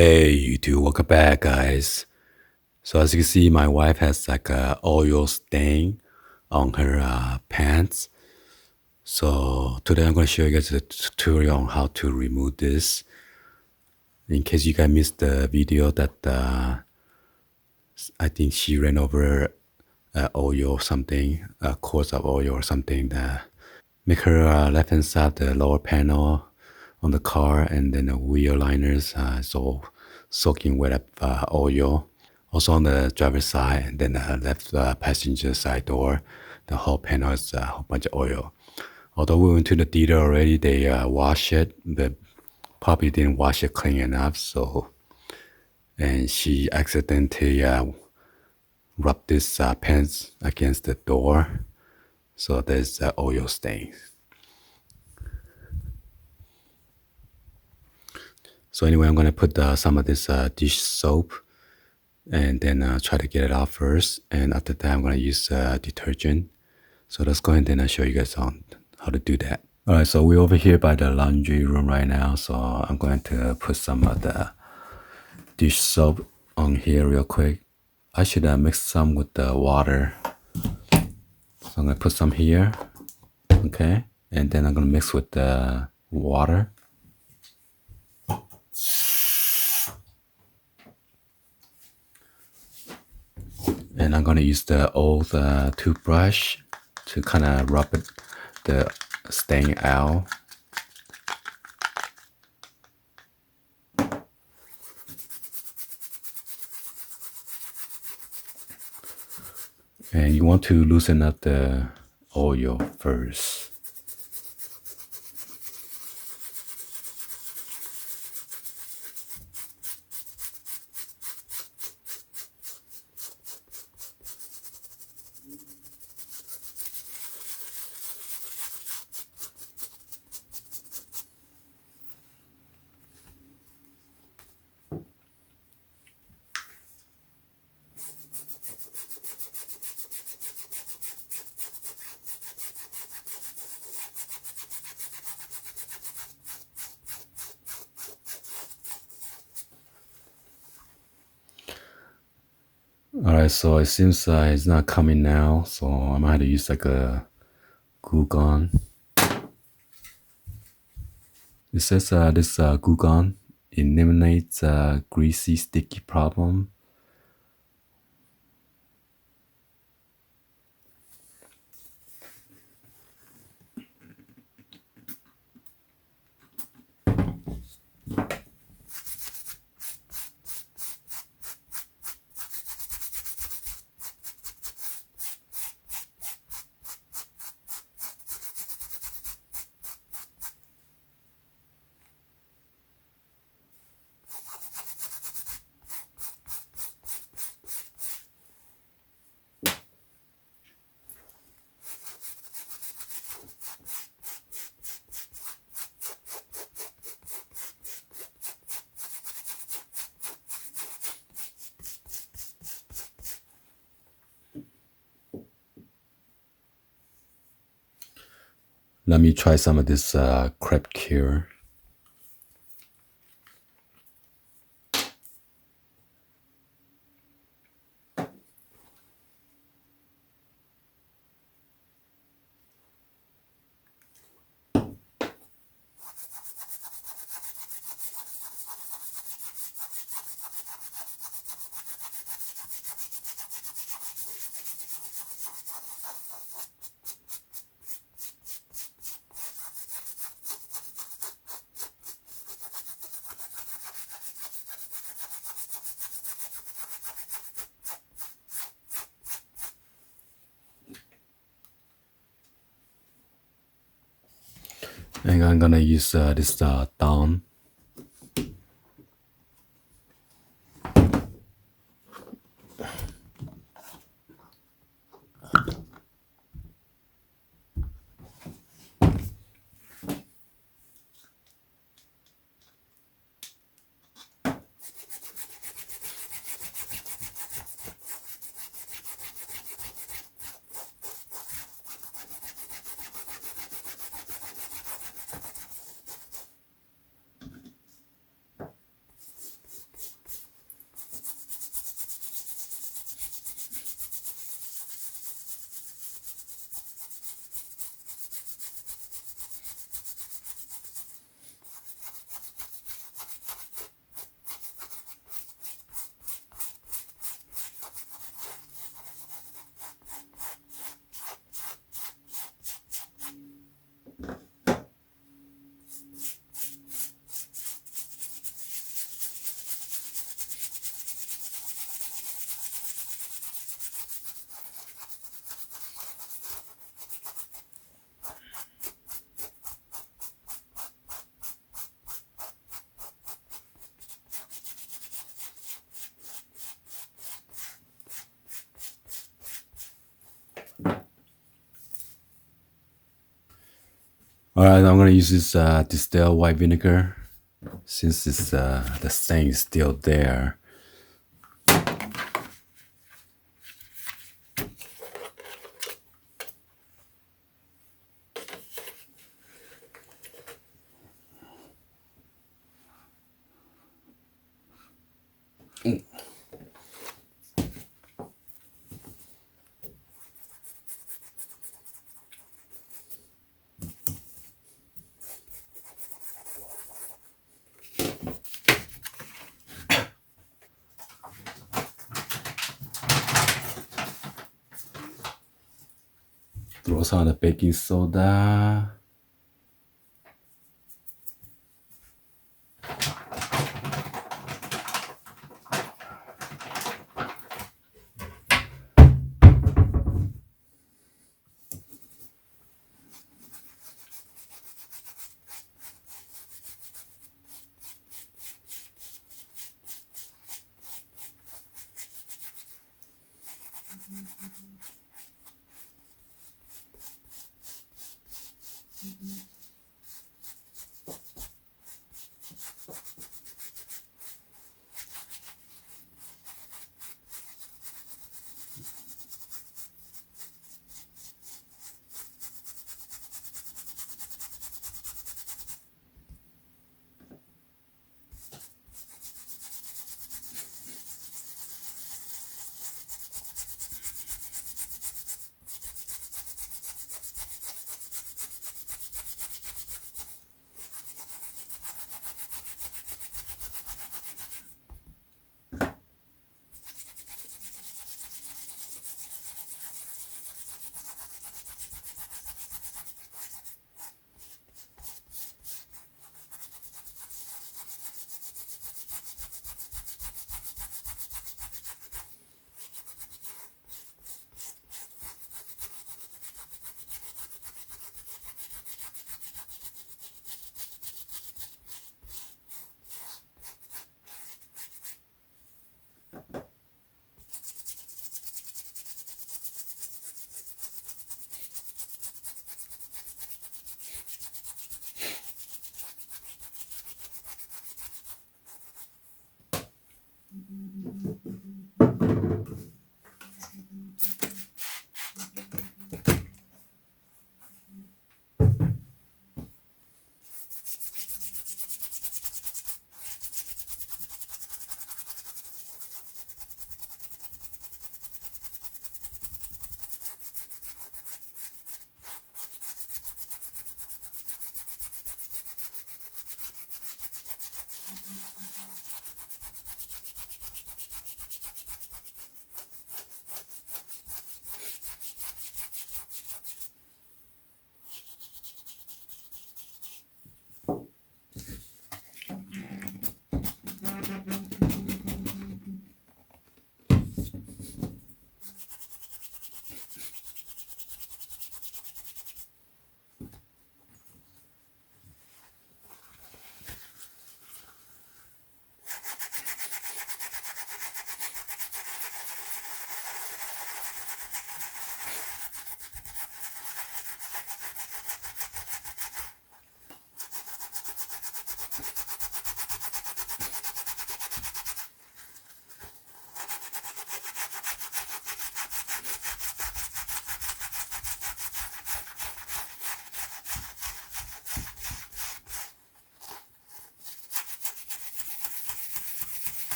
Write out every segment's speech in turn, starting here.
Hey, you two, welcome back, guys. So as you can see, my wife has like a oil stain on her pants. So today I'm going to show you guys a tutorial on how to remove this. In case you guys missed the video that I think she ran over oil or something, a course of oil or something that make her left hand side the lower panel on the car, and then the wheel liners is all soaking wet up oil. Also on the driver's side, and then the left passenger side door, the whole panel is a whole bunch of oil. Although we went to the dealer already, they wash it, but probably didn't wash it clean enough. So, and she accidentally rubbed this pants against the door, so there's oil stain. So anyway, I'm gonna put some of this dish soap and then try to get it off first. And after that, I'm gonna use detergent. So let's go ahead and show you guys on how to do that. All right, so we're over here by the laundry room right now. So I'm going to put some of the dish soap on here real quick. I should mix some with the water. So I'm gonna put some here, okay? And then I'm gonna mix with the water. And I'm gonna use the old toothbrush to kind of rub it, the stain out. And you want to loosen up the oil first. All right, so it seems it's not coming now, so I might have to use like a Goo-gon. It says this Goo-gon eliminates greasy, sticky problem. Let me try some of this crepe cure. And I'm gonna use this Dawn. All right, I'm gonna use this distilled white vinegar since it's, the stain is still there. Throw some of the baking soda.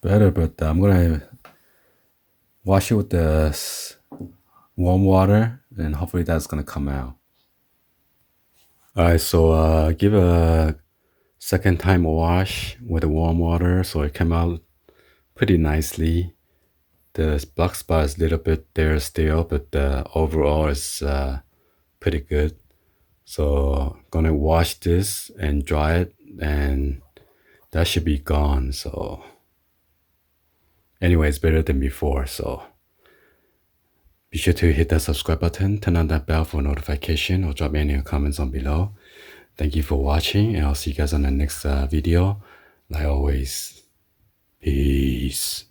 Better, but I'm gonna wash it with the warm water, and hopefully that's gonna come out. All right, so give a second time wash with the warm water, so it came out pretty nicely. The black spot is a little bit there still, but overall it's pretty good. So gonna wash this and dry it, and that should be gone. So anyway, it's better than before. So be sure to hit that subscribe button, turn on that bell for notification, or drop me any comments on below. Thank you for watching, and I'll see you guys on the next video. Like always, peace.